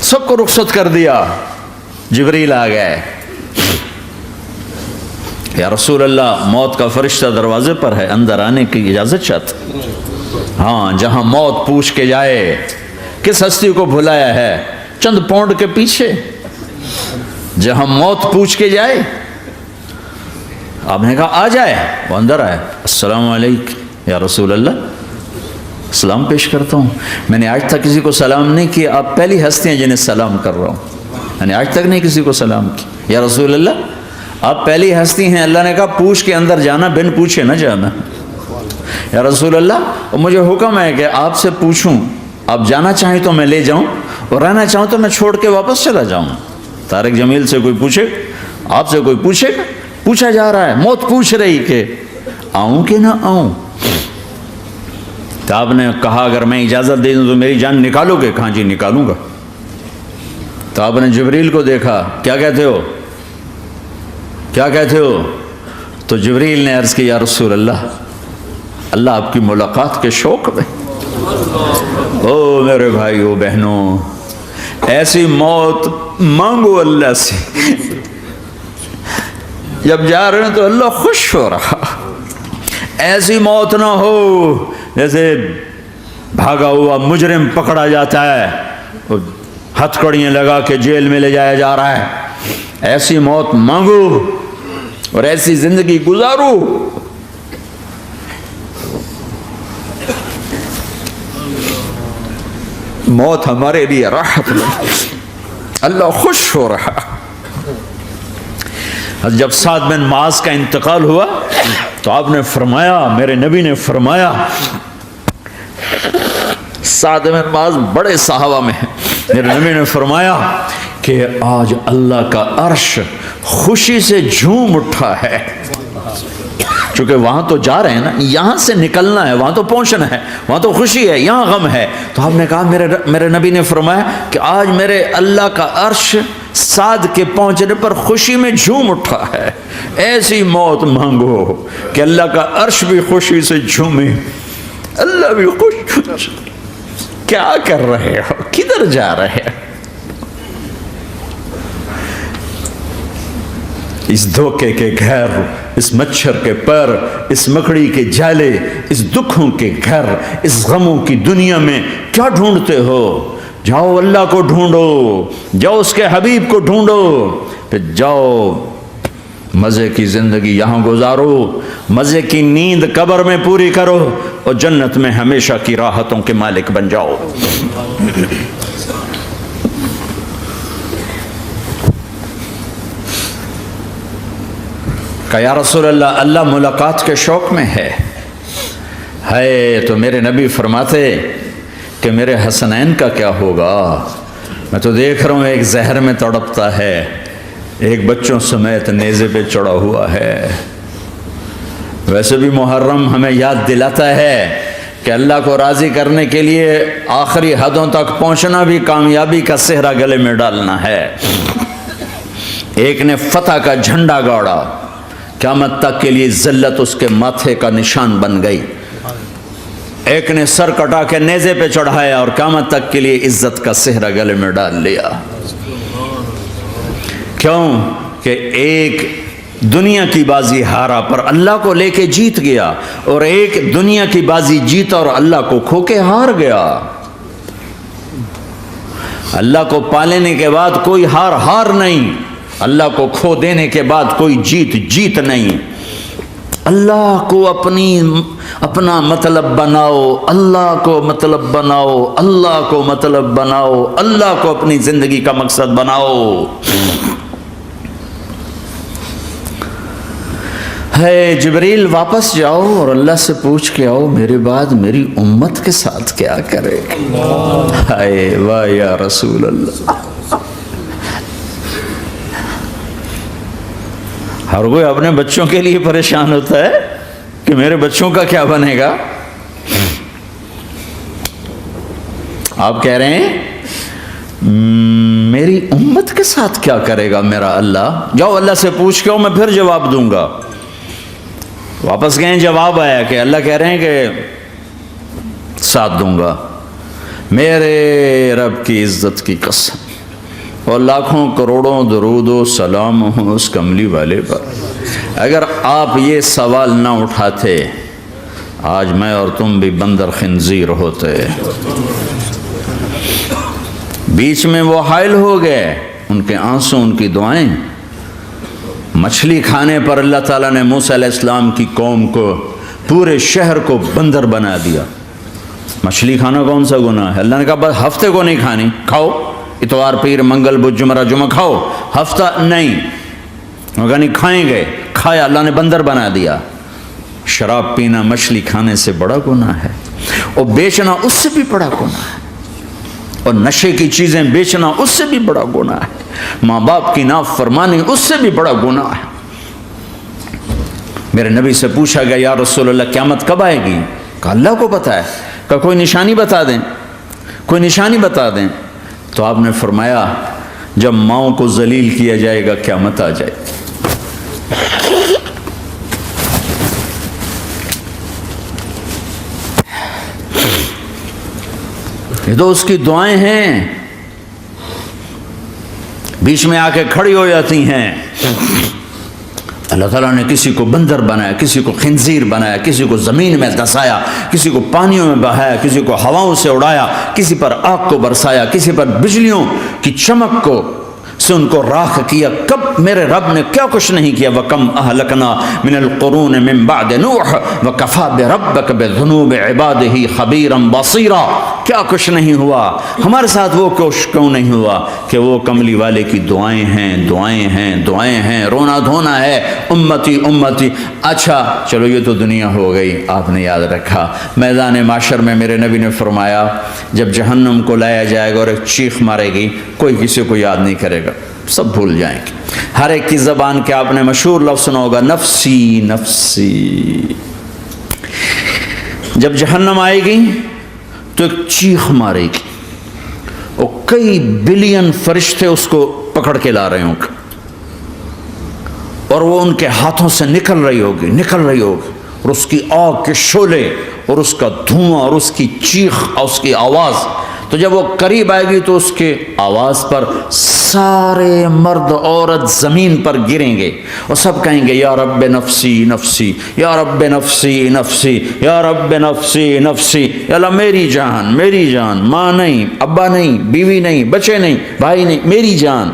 سب کو رخصت کر دیا. جبریل آ گئے. یا رسول اللہ موت کا فرشتہ دروازے پر ہے, اندر آنے کی اجازت چاہتا. ہاں, جہاں موت پوچھ کے جائے کس ہستی کو بھلایا ہے, چند پاؤنڈ کے پیچھے جہاں موت پوچھ کے جائے. آپ نے کہا آ جائے, وہ اندر آئے. السلام علیکم یا رسول اللہ, سلام پیش کرتا ہوں. میں نے آج تک کسی کو سلام نہیں کیا, آپ پہلی ہستی ہیں جنہیں سلام کر رہا ہوں. میں نے آج تک نہیں کسی کو سلام کی. یا رسول اللہ آپ پہلی ہستی ہیں. اللہ نے کہا پوچھ کے اندر جانا, بن پوچھے نہ جانا. یا رسول اللہ مجھے حکم ہے کہ آپ سے پوچھوں, آپ جانا چاہیں تو میں لے جاؤں, اور رہنا چاہوں تو میں چھوڑ کے واپس چلا جاؤں. طارق جمیل سے کوئی پوچھے, آپ سے کوئی پوچھے, پوچھا جا رہا ہے, موت پوچھ رہی کہ آؤں کہ نہ آؤں. تو آپ نے کہا اگر میں اجازت دے دوں تو میری جان نکالو گے؟ کہاں جی نکالوں گا. تو آپ نے جبریل کو دیکھا, کیا کہتے ہو, کیا کہتے ہو؟ تو جبریل نے عرض کی یا رسول اللہ, اللہ آپ کی ملاقات کے شوق میں. او میرے بھائیو بہنوں, ایسی موت مانگو اللہ سے. جب جا رہے ہیں تو اللہ خوش ہو رہا. ایسی موت نہ ہو جیسے بھاگا ہوا مجرم پکڑا جاتا ہے, ہتھکڑیاں لگا کے جیل میں لے جایا جا رہا ہے. ایسی موت مانگو اور ایسی زندگی گزارو. موت ہمارے لیے راحت نہیں, اللہ خوش ہو رہا. جب سعد بن معاذ کا انتقال ہوا تو آپ نے فرمایا, میرے نبی نے فرمایا, سعد بن معاذ بڑے صحابہ میں ہیں, میرے نبی نے فرمایا کہ آج اللہ کا عرش خوشی سے جھوم اٹھا ہے. چونکہ وہاں تو جا رہے ہیں نا, یہاں سے نکلنا ہے, وہاں تو پہنچنا ہے, وہاں تو خوشی ہے, یہاں غم ہے. تو آپ نے کہا, میرے نبی نے فرمایا کہ آج میرے اللہ کا عرش سعد کے پہنچنے پر خوشی میں جھوم اٹھا ہے. ایسی موت مانگو کہ اللہ کا عرش بھی خوشی سے جھومے, اللہ بھی خوش. کیا کر رہے ہو, کدھر جا رہے ہو؟ اس دھوکے کے گھر, اس مچھر کے پر, اس مکڑی کے جالے, اس دکھوں کے گھر, اس غموں کی دنیا میں کیا ڈھونڈتے ہو؟ جاؤ اللہ کو ڈھونڈو, جاؤ اس کے حبیب کو ڈھونڈو, پھر جاؤ مزے کی زندگی یہاں گزارو, مزے کی نیند قبر میں پوری کرو, اور جنت میں ہمیشہ کی راحتوں کے مالک بن جاؤ. کہ یا رسول اللہ, اللہ ملاقات کے شوق میں ہے. تو میرے نبی فرماتے کہ میرے حسنین کا کیا ہوگا؟ میں تو دیکھ رہا ہوں ایک زہر میں تڑپتا ہے, ایک بچوں سمیت نیزے پہ چڑھا ہوا ہے. ویسے بھی محرم ہمیں یاد دلاتا ہے کہ اللہ کو راضی کرنے کے لیے آخری حدوں تک پہنچنا بھی کامیابی کا صحرا گلے میں ڈالنا ہے. ایک نے فتح کا جھنڈا گاڑا, قیامت تک کے لیے ذلت اس کے ماتھے کا نشان بن گئی. ایک نے سر کٹا کے نیزے پہ چڑھایا اور قیامت تک کے لیے عزت کا صحرا گلے میں ڈال لیا. کیوں کہ ایک دنیا کی بازی ہارا پر اللہ کو لے کے جیت گیا, اور ایک دنیا کی بازی جیتا اور اللہ کو کھو کے ہار گیا. اللہ کو پالینے کے بعد کوئی ہار نہیں, اللہ کو کھو دینے کے بعد کوئی جیت نہیں. اللہ کو اپنا مطلب بناؤ, اللہ کو مطلب بناؤ, اللہ کو مطلب بناؤ, اللہ کو اپنی زندگی کا مقصد بناؤ. جبریل واپس جاؤ اور اللہ سے پوچھ کے آؤ میرے بعد میری امت کے ساتھ کیا کرے. واہ یا رسول اللہ. ہر کوئی اپنے بچوں کے لیے پریشان ہوتا ہے کہ میرے بچوں کا کیا بنے گا. آپ کہہ رہے ہیں میری امت کے ساتھ کیا کرے گا میرا اللہ. جاؤ اللہ سے پوچھ کے آؤ, میں پھر جواب دوں گا. واپس گئے, جواب آیا کہ اللہ کہہ رہے ہیں کہ ساتھ دوں گا. میرے رب کی عزت کی قسم, اور لاکھوں کروڑوں درود و سلام ہوں اس کملی والے پر۔ اگر آپ یہ سوال نہ اٹھاتے آج میں اور تم بھی بندر خنزیر ہوتے۔ بیچ میں وہ حائل ہو گئے، ان کے آنسو، ان کی دعائیں۔ مچھلی کھانے پر اللہ تعالیٰ نے موسیٰ علیہ السلام کی قوم کو، پورے شہر کو بندر بنا دیا۔ مچھلی کھانا کون سا گناہ ہے؟ اللہ نے کہا بس ہفتے کو نہیں کھانی، کھاؤ اتوار پیر منگل بدھ جمعہ جمعہ کھاؤ، ہفتہ نہیں۔ مگر نہیں کھائیں گے، کھایا، اللہ نے بندر بنا دیا۔ شراب پینا مچھلی کھانے سے بڑا گناہ ہے، اور بیچنا اس سے بھی بڑا گناہ ہے، اور نشے کی چیزیں بیچنا اس سے بھی بڑا گناہ ہے، ماں باپ کی نافرمانی اس سے بھی بڑا گناہ ہے۔ میرے نبی سے پوچھا گیا یا رسول اللہ قیامت کب آئے گی؟ کہا اللہ کو پتہ ہے۔ کہا کوئی نشانی بتا دیں، کوئی نشانی بتا دیں۔ تو آپ نے فرمایا جب ماؤں کو ذلیل کیا جائے گا قیامت آ جائے گی۔ یہ تو اس کی دعائیں ہیں، بیچ میں آ کے کھڑی ہو جاتی ہیں۔ اللہ تعالیٰ نے کسی کو بندر بنایا، کسی کو خنزیر بنایا، کسی کو زمین میں دسایا، کسی کو پانیوں میں بہایا، کسی کو ہواؤں سے اڑایا، کسی پر آگ کو برسایا، کسی پر بجلیوں کی چمک کو سے ان کو راکھ کیا۔ کب میرے رب نے کیا کچھ نہیں کیا۔ وَكَمْ أَهْلَكْنَا مِنَ الْقُرُونِ مِنْ بَعْدِ نُوحٍ وَكَفَى بِرَبِّكَ بِذُنُوبِ عِبَادِهِ خَبِيرًا بَصِيرًا۔ کیا کچھ نہیں ہوا ہمارے ساتھ، وہ کچھ کیوں نہیں ہوا کہ وہ کملی والے کی دعائیں ہیں، دعائیں ہیں، دعائیں ہیں، رونا دھونا ہے، امتی امتی۔ اچھا چلو یہ تو دنیا ہو گئی، آپ نے یاد رکھا میدان معاشر میں میرے نبی نے فرمایا جب جہنم کو لایا جائے گا اور ایک چیخ مارے گی، کوئی کسی کو یاد نہیں کرے گا، سب بھول جائیں گے۔ ہر ایک کی زبان کے آپ نے مشہور لفظ سنا ہوگا نفسی نفسی۔ جب جہنم آئے گی تو ایک چیخ مارے گی، اور کئی بلین فرشتے اس کو پکڑ کے لا رہے ہوں گے، اور وہ ان کے ہاتھوں سے نکل رہی ہوگی، اور اس کی آگ کے شعلے اور اس کا دھواں اور اس کی چیخ اور اس کی آواز۔ تو جب وہ قریب آئے گی تو اس کے آواز پر سارے مرد عورت زمین پر گریں گے، اور سب کہیں گے یا رب نفسی نفسی، یا رب نفسی نفسی، یا رب نفسی نفسی۔ یا اللہ میری جان، میری جان، ماں نہیں، ابا نہیں، بیوی نہیں، بچے نہیں، بھائی نہیں، میری جان۔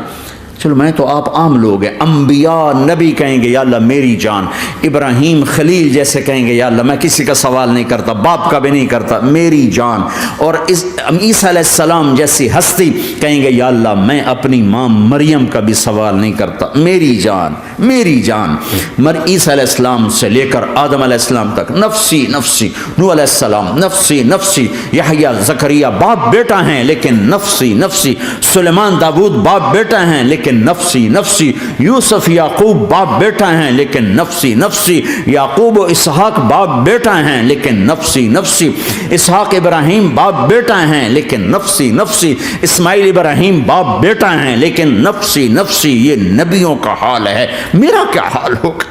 چلو میں تو آپ عام لوگ ہیں، انبیاء نبی کہیں گے یا اللہ میری جان، ابراہیم خلیل جیسے کہیں گے یا اللہ میں کسی کا سوال نہیں کرتا، باپ کا بھی نہیں کرتا، میری جان، اور عیسیٰ علیہ السلام جیسی ہستی کہیں گے یا اللہ میں اپنی ماں مریم کا بھی سوال نہیں کرتا، میری جان، میری جان۔ عیسیٰ علیہ السلام سے لے کر آدم علیہ السلام تک نفسی نفسی، نوح علیہ السلام نفسی نفسی، یحییٰ زکریا باپ بیٹا ہیں لیکن نفسی نفسی، سلیمان داؤد باپ بیٹا ہیں لیکن نفسی نفسی، یوسف یعقوب باپ بیٹا ہیں لیکن نفسی نفسی، یعقوب و اسحاق باپ بیٹا ہیں لیکن نفسی نفسی، اسحاق ابراہیم باپ بیٹا ہیں لیکن نفسی نفسی، اسماعیل ابراہیم باپ بیٹا ہیں لیکن نفسی نفسی۔ یہ نبیوں کا حال ہے، میرا کیا حال ہوگا؟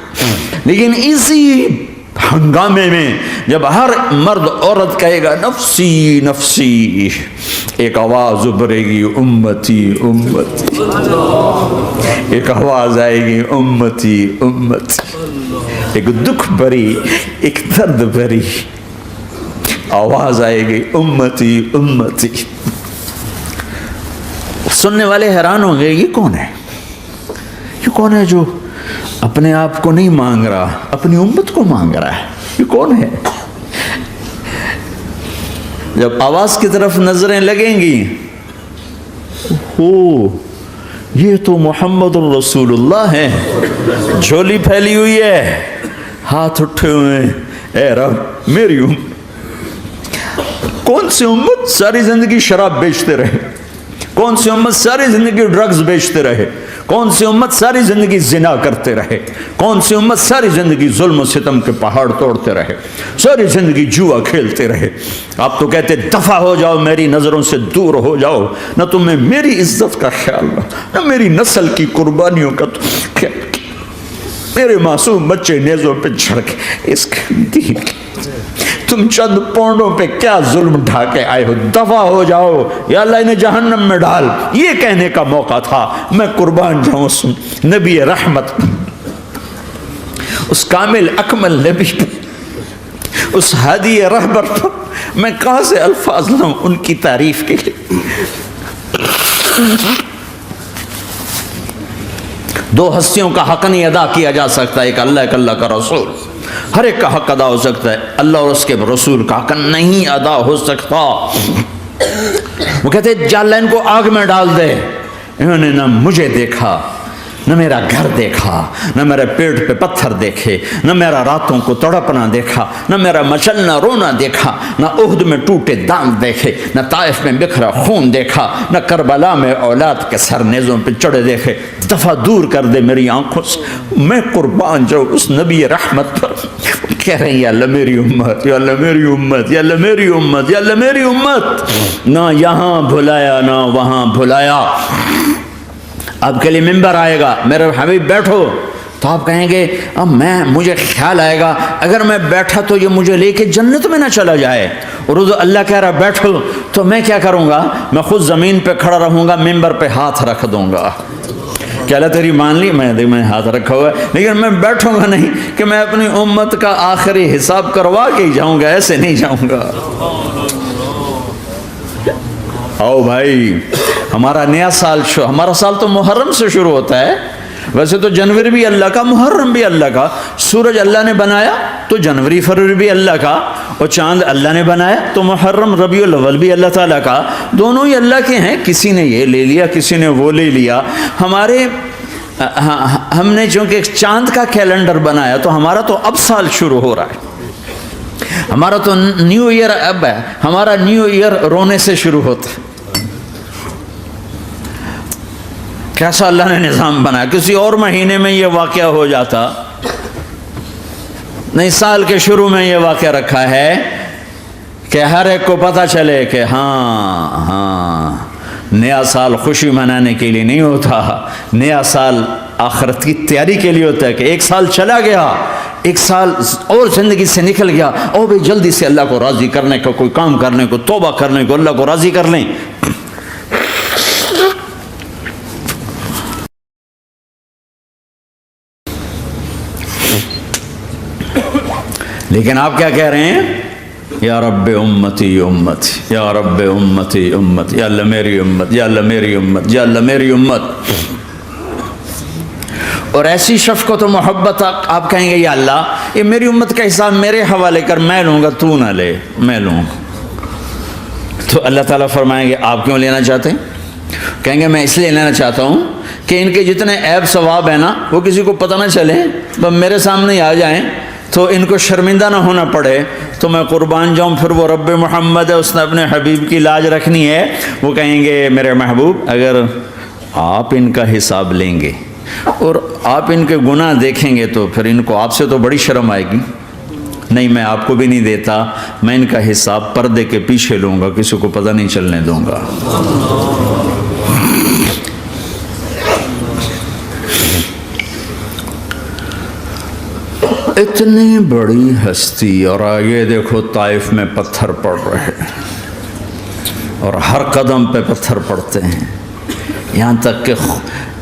لیکن اسی ہنگامے میں جب ہر مرد عورت کہے گا نفسی نفسی، ایک آواز ابھرے گی امتی امتی، ایک آواز آئے گی امتی امتی، ایک دکھ بھری، ایک درد بھری آواز آئے گی امتی امتی۔ سننے والے حیران ہوں گے یہ کون ہے، یہ کون ہے جو اپنے آپ کو نہیں مانگ رہا، اپنی امت کو مانگ رہا ہے، یہ کون ہے؟ جب آواز کی طرف نظریں لگیں گی، یہ تو محمد الرسول اللہ ہے، جھولی پھیلی ہوئی ہے، ہاتھ اٹھے ہوئے ہیں، اے رب میری امت۔ کون سی امت ساری زندگی شراب بیچتے رہے، کون سی امت ساری زندگی ڈرگز بیچتے رہے، کون سی امت ساری زندگی زنا کرتے رہے، کون سی امت ساری زندگی ظلم و ستم کے پہاڑ توڑتے رہے، ساری زندگی جوا کھیلتے رہے۔ آپ تو کہتے دفع ہو جاؤ، میری نظروں سے دور ہو جاؤ، نہ تمہیں میری عزت کا خیال نہ میری نسل کی قربانیوں کا خیال، میرے معصوم بچے نیزوں پہ جھڑ کے اس کے دین تم چند پونڈوں پہ کیا ظلم ڈھا کے آئے ہو، دفع ہو جاؤ یا اللہ انہیں جہنم میں ڈال، یہ کہنے کا موقع تھا۔ میں قربان جاؤں اس نبی رحمت، اس کامل اکمل نبی پہ، اس ہادی رہبر پر میں کہاں سے الفاظ لوں ان کی تعریف کے لیے۔ دو ہستیوں کا حق نہیں ادا کیا جا سکتا، ایک اللہ، ایک اللہ کا رسول۔ ہر ایک کا حق ادا ہو سکتا ہے، اللہ اور اس کے رسول کا حق نہیں ادا ہو سکتا۔ وہ کہتے ہیں جا اللہ ان کو آگ میں ڈال دے۔ انہوں نے نہ مجھے دیکھا، نہ میرا گھر دیکھا، نہ میرے پیٹ پہ پتھر دیکھے، نہ میرا راتوں کو تڑپنا دیکھا، نہ میرا مچلنا رونا دیکھا، نہ احد میں ٹوٹے دانت دیکھے، نہ طائف میں بکھرا خون دیکھا، نہ کربلا میں اولاد کے سر نیزوں پہ چڑھے دیکھے۔ دفعہ دور کر دے میری آنکھوں سے، میں قربان جاؤں اس نبی رحمت پر۔ کہہ رہے ہیں یا اللہ میری امت، یا اللہ میری امت، یا اللہ میری امت، یا اللہ میری امت۔ نہ یہاں بھلایا نہ وہاں بھلایا۔ آپ کے لیے ممبر آئے گا، میرے حبیب بیٹھو، تو آپ کہیں گے اب مجھے خیال آئے گا اگر میں بیٹھا تو یہ مجھے لے کے جنت میں نہ چلا جائے، اور اللہ کہہ رہا بیٹھو تو میں کیا کروں گا؟ میں خود زمین پہ کھڑا رہوں گا، ممبر پہ ہاتھ رکھ دوں گا کہ اللہ تیری مان لی، میں ہاتھ رکھا ہوا ہے، لیکن میں بیٹھوں گا نہیں کہ میں اپنی امت کا آخری حساب کروا کے ہی جاؤں گا، ایسے نہیں جاؤں گا۔ آؤ بھائی، ہمارا نیا سال ہمارا سال تو محرم سے شروع ہوتا ہے، ویسے تو جنوری بھی اللہ کا، محرم بھی اللہ کا، سورج اللہ نے بنایا تو جنوری فروری بھی اللہ کا، اور چاند اللہ نے بنایا تو محرم ربیع الاول بھی اللہ تعالیٰ کا، دونوں ہی اللہ کے ہیں۔ کسی نے یہ لے لیا، کسی نے وہ لے لیا۔ ہم نے چونکہ چاند کا کیلنڈر بنایا تو ہمارا تو اب سال شروع ہو رہا ہے، ہمارا تو نیو ایئر اب ہے، ہمارا نیو ایئر رونے سے شروع ہوتا ہے۔ کیسا اللہ نے نظام بنایا، کسی اور مہینے میں یہ واقعہ ہو جاتا، نہیں سال کے شروع میں یہ واقعہ رکھا ہے کہ ہر ایک کو پتہ چلے کہ ہاں نیا سال خوشی منانے کے لیے نہیں ہوتا، نیا سال آخرت کی تیاری کے لیے ہوتا ہے کہ ایک سال چلا گیا، ایک سال اور زندگی سے نکل گیا، اور بھی جلدی سے اللہ کو راضی کرنے کا کوئی کام کرنے کو، توبہ کرنے کو، اللہ کو راضی کر لیں۔ لیکن آپ کیا کہہ رہے ہیں؟ یا رب امتی امتی، یا رب امتی امت، یا اللہ میری امت، یا اللہ میری امت، یا اللہ میری امت۔ اور ایسی شفقت و محبت آپ کہیں گے یا اللہ یہ میری امت کا حساب میرے حوالے کر، میں لوں گا، تو نہ لے، میں لوں گا۔ تو اللہ تعالیٰ فرمائیں گے آپ کیوں لینا چاہتے ہیں؟ کہیں گے میں اس لیے لینا چاہتا ہوں کہ ان کے جتنے عیب ثواب ہیں نا وہ کسی کو پتہ نہ چلے، بس میرے سامنے ہی آ جائیں تو ان کو شرمندہ نہ ہونا پڑے، تو میں قربان جاؤں۔ پھر وہ رب محمد ہے، اس نے اپنے حبیب کی لاج رکھنی ہے، وہ کہیں گے میرے محبوب اگر آپ ان کا حساب لیں گے اور آپ ان کے گناہ دیکھیں گے تو پھر ان کو آپ سے تو بڑی شرم آئے گی، نہیں میں آپ کو بھی نہیں دیتا، میں ان کا حساب پردے کے پیچھے لوں گا، کسی کو پتہ نہیں چلنے دوں گا۔ اتنی بڑی ہستی، اور آگے دیکھو طائف میں پتھر پڑ رہے ہیں، اور ہر قدم پہ پتھر پڑتے ہیں، یہاں تک کہ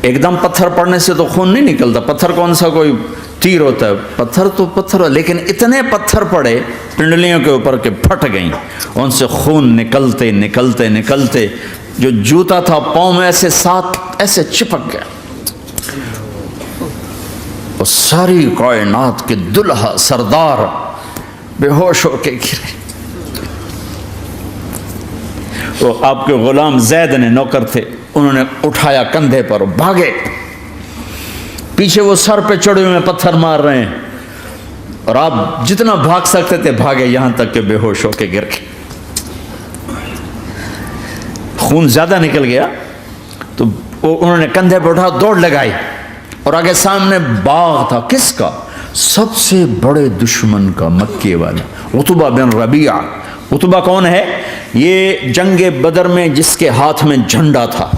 ایک دم پتھر پڑنے سے تو خون نہیں نکلتا، پتھر کون سا کوئی تیر ہوتا ہے، پتھر تو پتھر، لیکن اتنے پتھر پڑے پنڈلیوں کے اوپر کہ پھٹ گئیں، ان سے خون نکلتے نکلتے نکلتے جو جوتا تھا پاؤں میں ایسے ساتھ ایسے چپک گیا، اور ساری کائنات کے دلہا سردار بے ہوش ہو کے گرے۔ وہ آپ کے غلام زید نے نوکر تھے، انہوں نے اٹھایا کندھے پر، بھاگے، پیچھے وہ سر پہ چڑھے ہوئے پتھر مار رہے ہیں، اور آپ جتنا بھاگ سکتے تھے بھاگے، یہاں تک کہ بے ہوش ہو کے گر گئے۔ خون زیادہ نکل گیا تو انہوں نے کندھے پہ اٹھا، دوڑ لگائی، اور آگے سامنے باغ تھا، کس کا؟ سب سے بڑے دشمن کا، مکے والا عتبہ بن ربیعہ۔ عتبہ کون ہے؟ یہ جنگ بدر میں جس کے ہاتھ میں جھنڈا تھا،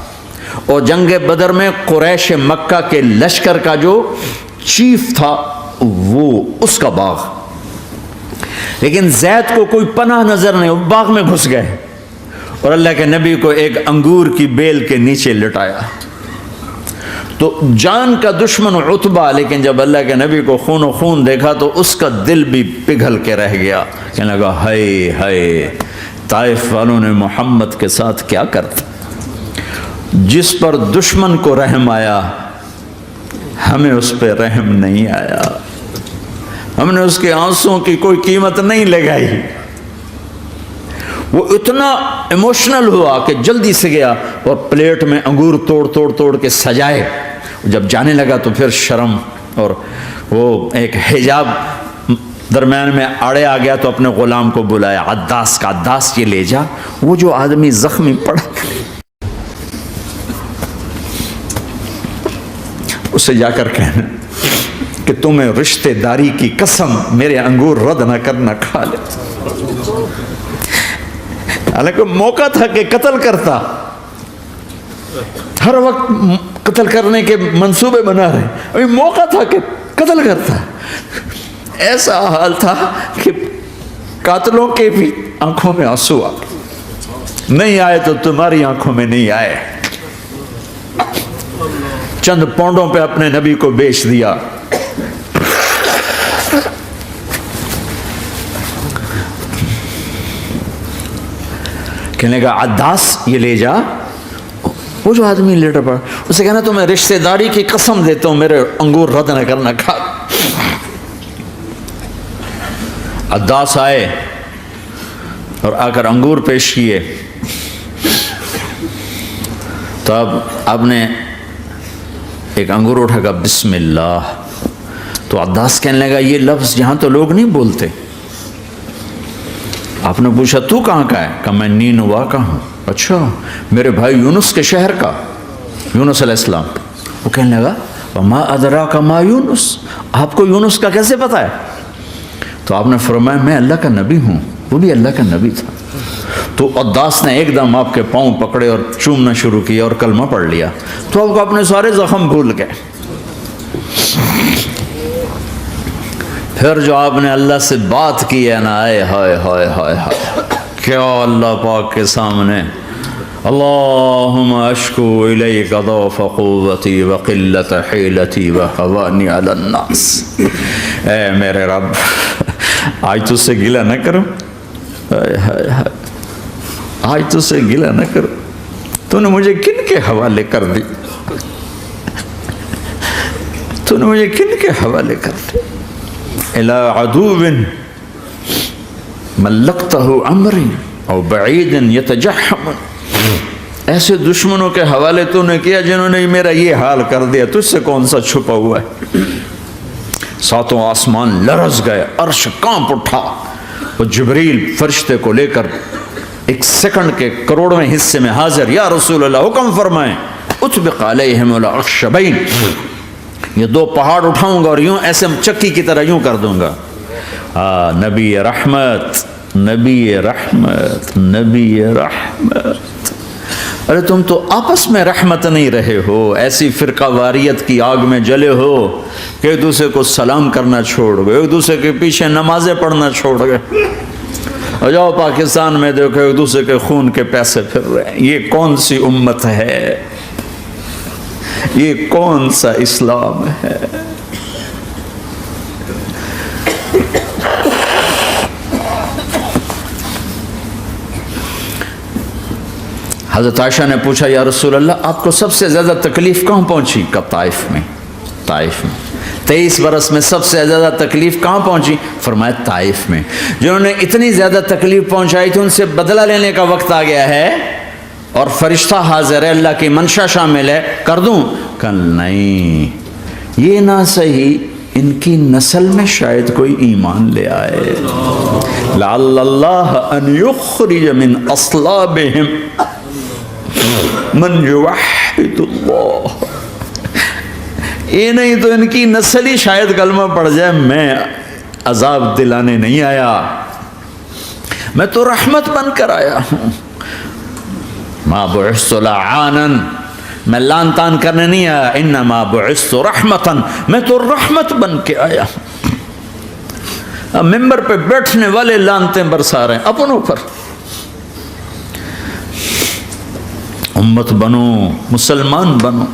اور جنگ بدر میں قریش مکہ کے لشکر کا جو چیف تھا وہ، اس کا باغ۔ لیکن زید کو کوئی پناہ نظر نہیں، وہ باغ میں گھس گئے اور اللہ کے نبی کو ایک انگور کی بیل کے نیچے لٹایا۔ تو جان کا دشمن عتبہ، لیکن جب اللہ کے نبی کو خون و خون دیکھا تو اس کا دل بھی پگھل کے رہ گیا، کہنے لگا ہائے ہائے، طائف والوں نے محمد کے ساتھ کیا کرتا۔ جس پر دشمن کو رحم آیا ہمیں اس پہ رحم نہیں آیا، ہم نے اس کے آنسوں کی کوئی قیمت نہیں لگائی۔ وہ اتنا ایموشنل ہوا کہ جلدی سے گیا اور پلیٹ میں انگور توڑ کے سجائے۔ جب جانے لگا تو پھر شرم اور وہ ایک حجاب درمیان میں آڑے آ گیا، تو اپنے غلام کو بلایا، عداس کا، عداس یہ لے جا وہ جو آدمی زخمی پڑا، اسے جا کر کہنا کہ تمہیں رشتہ داری کی قسم میرے انگور رد نہ کرنا، کھا لے۔ حالانکہ موقع تھا کہ قتل کرتا، ہر وقت قتل کرنے کے منصوبے بنا رہے، ابھی موقع تھا کہ قتل کرتا۔ ایسا حال تھا کہ قاتلوں کے بھی آنکھوں میں آنسو آ نہیں آئے تو تمہاری آنکھوں میں نہیں آئے۔ چند پونڈوں پہ اپنے نبی کو بیچ دیا۔ کہنے کا عداس یہ لے جا، وہ جو آدمی لیٹر پڑا، اسے کہنا تو میں رشتہ داری کی قسم دیتا ہوں میرے انگور رد نہ کرنا، کھا۔ عداس آئے اور آ کر انگور پیش کیے، تو اب آپ نے ایک انگور اٹھا کر بسم اللہ، تو عداس کہنے لگا یہ لفظ یہاں تو لوگ نہیں بولتے۔ آپ نے پوچھا تو کہاں کا ہے؟ کہا میں نینوا کا ہوں۔ اچھا، میرے بھائی یونس کے شہر کا، یونس علیہ السلام۔ وہ کہنے لگا وما ادراک ما یونس، آپ کو یونس کا کیسے پتا ہے؟ تو آپ نے فرمایا میں اللہ کا نبی ہوں، وہ بھی اللہ کا نبی تھا۔ تو عداس نے ایک دم آپ کے پاؤں پکڑے اور چومنا شروع کیا اور کلمہ پڑھ لیا، تو آپ کو اپنے سارے زخم بھول گئے۔ پھر جو آپ نے اللہ سے بات کی ہے نا، آئے ہائے ہائے ہائے ہائے، کیا اللہ پاک کے سامنے اللہم اشکو الیک ضعف قوتی وقلت حیلتی وہوانی علی الناس، اے میرے رب آج تجھ سے گلہ نہ کروں، آج تجھ سے گلہ نہ کروں، تو نے مجھے کن کے حوالے کر دی، تو نے مجھے کن کے حوالے کر دی، الی عدو ملکتہ امری او بعید یتجحم، ایسے دشمنوں کے حوالے تو نے کیا جنہوں نے میرا یہ حال کر دیا، تجھ سے کون سا چھپا ہوا ہے۔ ساتوں آسمان لرز گئے، عرش کانپ اٹھا، وہ جبریل فرشتے کو لے کر ایک سیکنڈ کے کروڑویں حصے میں حاضر، یا رسول اللہ حکم فرمائیں اطبق علیہم الاخشبین، یہ دو پہاڑ اٹھاؤں گا اور یوں ایسے چکی کی طرح یوں کر دوں گا۔ نبی رحمت، نبی رحمت، نبی رحمت۔ ارے تم تو آپس میں رحمت نہیں رہے ہو، ایسی فرقہ واریت کی آگ میں جلے ہو کہ ایک دوسرے کو سلام کرنا چھوڑ گئے، ایک دوسرے کے پیچھے نمازیں پڑھنا چھوڑ گئے، اور جاؤ پاکستان میں دیکھو ایک دوسرے کے خون کے پیسے پھر رہے ہیں۔ یہ کون سی امت ہے؟ یہ کون سا اسلام ہے؟ حضرت عائشہ نے پوچھا یا رسول اللہ آپ کو سب سے زیادہ تکلیف کہاں پہنچی؟ کہا طائف میں، طائف میں۔ 23 برس میں سب سے زیادہ تکلیف کہاں پہنچی؟ فرمایا طائف میں۔ جنہوں نے اتنی زیادہ تکلیف پہنچائی تھی ان سے بدلہ لینے کا وقت آ گیا ہے، اور فرشتہ حاضر ہے، اللہ کی منشا شامل ہے، کر دوں؟ کہ نہیں، یہ نہ صحیح، ان کی نسل میں شاید کوئی ایمان لے آئے، لعل اللہ ان یخرج من اصلابہم من یوحد اللہ، یہ نہیں تو ان کی نسل ہی شاید کلمہ پڑھ جائے۔ میں عذاب دلانے نہیں آیا، میں تو رحمت بن کر آیا ہوں۔ ما بعثت لعانا، میں لان تان کرنے نہیں آیا، انما بعثت رحمتا، میں تو رحمت بن کے آیا ہوں۔ ممبر پہ بیٹھنے والے لانتیں برسا رہے ہیں اپنوں پر۔ امت بنو، مسلمان بنو۔